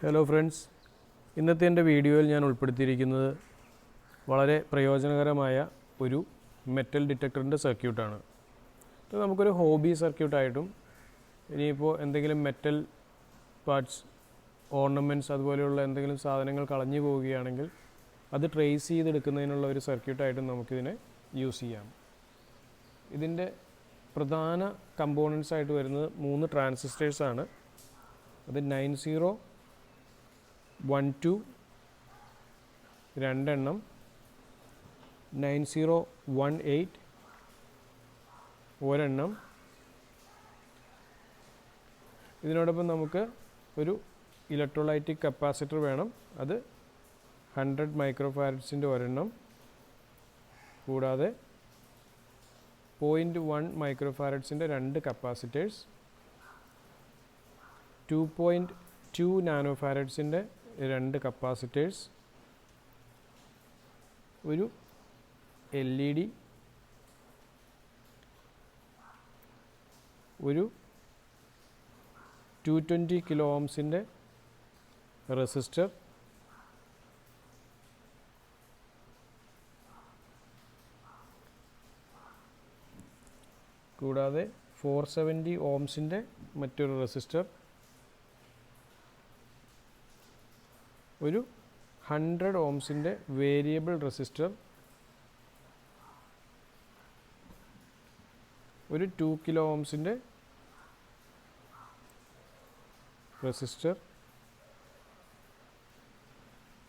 Hello friends, ഇന്നത്തെ എൻ്റെ വീഡിയോയിൽ ഞാൻ ഉൾപ്പെടുത്തിയിരിക്കുന്നത് വളരെ പ്രയോജനകരമായ ഒരു മെറ്റൽ ഡിറ്റക്ടറിൻ്റെ സർക്യൂട്ടാണ്. ഇത് നമുക്കൊരു ഹോബി സർക്യൂട്ടായിട്ടും ഇനിയിപ്പോൾ എന്തെങ്കിലും മെറ്റൽ പാർട്സ്, ഓർണമെൻറ്റ്സ് അതുപോലെയുള്ള എന്തെങ്കിലും സാധനങ്ങൾ കളഞ്ഞു പോവുകയാണെങ്കിൽ അത് ട്രേസ് ചെയ്തെടുക്കുന്നതിനുള്ള ഒരു സർക്യൂട്ടായിട്ടും നമുക്കിതിനെ യൂസ് ചെയ്യാം. ഇതിൻ്റെ പ്രധാന കമ്പോണൻസ് ആയിട്ട് വരുന്നത് 3 ട്രാൻസിസ്റ്റേഴ്സാണ്. അത് 9012 രണ്ടെണ്ണം, 9018 ഒരെണ്ണം. ഇതിനോടൊപ്പം നമുക്ക് ഒരു ഇലക്ട്രോലൈറ്റിക് കപ്പാസിറ്റർ വേണം. അത് 100 മൈക്രോ ഫാരഡ്സിൻ്റെ ഒരെണ്ണം, കൂടാതെ 0.1 മൈക്രോ ഫാരഡ്സിൻ്റെ 2 കപ്പാസിറ്റേഴ്സ്, 2.2 നാനോ ഫാരഡ്സിൻ്റെ 2 കപ്പാസിറ്റേഴ്സ്, ഒരു LED, ഒരു 220 കിലോ ഓംസിൻ്റെ റെസിസ്റ്റർ, കൂടാതെ 470 ഓംസിൻ്റെ മറ്റൊരു റെസിസ്റ്റർ, ഒരു 100 ഓംസിൻ്റെ വേരിയബിൾ റെസിസ്റ്റർ, ഒരു 2 കിലോ ഓംസിൻ്റെ റെസിസ്റ്റർ.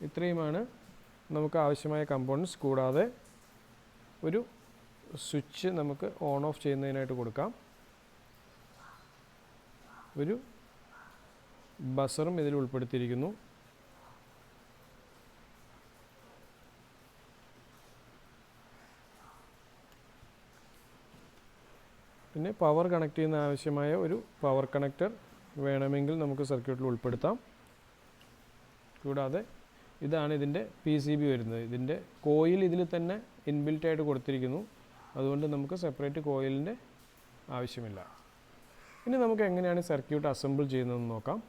ഇത്രയുമാണ് നമുക്ക് ആവശ്യമായ കമ്പോണൻസ്. കൂടാതെ ഒരു സ്വിച്ച് നമുക്ക് ഓൺ ഓഫ് ചെയ്യുന്നതിനായിട്ട് കൊടുക്കാം. ഒരു ബസറും ഇതിൽ ഉൾപ്പെടുത്തിയിരിക്കുന്നു. പിന്നെ പവർ കണക്ട് ചെയ്യുന്ന ആവശ്യമായ ഒരു പവർ കണക്ടർ വേണമെങ്കിൽ നമുക്ക് സർക്യൂട്ടിൽ ഉൾപ്പെടുത്താം. കൂടാതെ ഇതാണ് ഇതിൻ്റെ PCB വരുന്നത്. ഇതിൻ്റെ കോയിൽ ഇതിൽ തന്നെ ഇൻബിൽറ്റായിട്ട് കൊടുത്തിരിക്കുന്നു. അതുകൊണ്ട് നമുക്ക് സെപ്പറേറ്റ് കോയിലിൻ്റെ ആവശ്യമില്ല. ഇനി നമുക്ക് എങ്ങനെയാണ് സർക്യൂട്ട് അസംബിൾ ചെയ്യുന്നതെന്ന് നോക്കാം.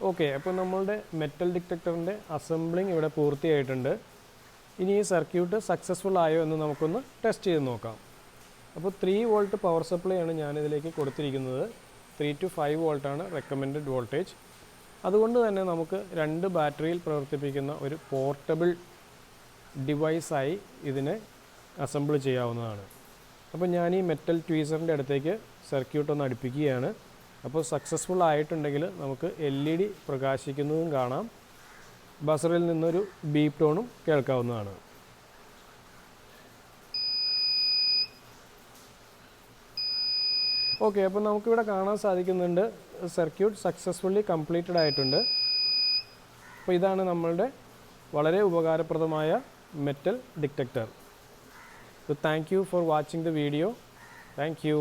ഓക്കെ, അപ്പോൾ നമ്മളുടെ മെറ്റൽ ഡിറ്റക്ടറിൻ്റെ അസംബ്ലിങ് ഇവിടെ പൂർത്തിയായിട്ടുണ്ട്. ഇനി ഈ സർക്യൂട്ട് സക്സസ്ഫുൾ ആയോ എന്ന് നമുക്കൊന്ന് ടെസ്റ്റ് ചെയ്ത് നോക്കാം. അപ്പോൾ 3 വോൾട്ട് പവർ സപ്ലൈ ആണ് ഞാനിതിലേക്ക് കൊടുത്തിരിക്കുന്നത്. 3 to 5 വോൾട്ടാണ് റെക്കമെൻഡഡ് വോൾട്ടേജ്. അതുകൊണ്ട് തന്നെ നമുക്ക് 2 ബാറ്ററിയിൽ പ്രവർത്തിപ്പിക്കുന്ന ഒരു പോർട്ടബിൾ ഡിവൈസായി ഇതിനെ അസംബിൾ ചെയ്യാവുന്നതാണ്. അപ്പോൾ ഞാൻ ഈ മെറ്റൽ ട്വീസറിൻ്റെ അടുത്തേക്ക് സർക്യൂട്ട് ഒന്ന് അടുപ്പിക്കുകയാണ്. അപ്പോൾ സക്സസ്ഫുൾ ആയിട്ടുണ്ടെങ്കിൽ നമുക്ക് LED പ്രകാശിക്കുന്നതും കാണാം. ബസറിൽ നിന്നൊരു ബീപ്പ് ടോണും കേൾക്കാവുന്നതാണ്. ഓക്കെ, അപ്പോൾ നമുക്കിവിടെ കാണാൻ സാധിക്കുന്നുണ്ട് സർക്യൂട്ട് സക്സസ്ഫുള്ളി കംപ്ലീറ്റഡ് ആയിട്ടുണ്ട്. അപ്പോൾ ഇതാണ് നമ്മളുടെ വളരെ ഉപകാരപ്രദമായ metal detector. So thank you for watching the video. Thank you.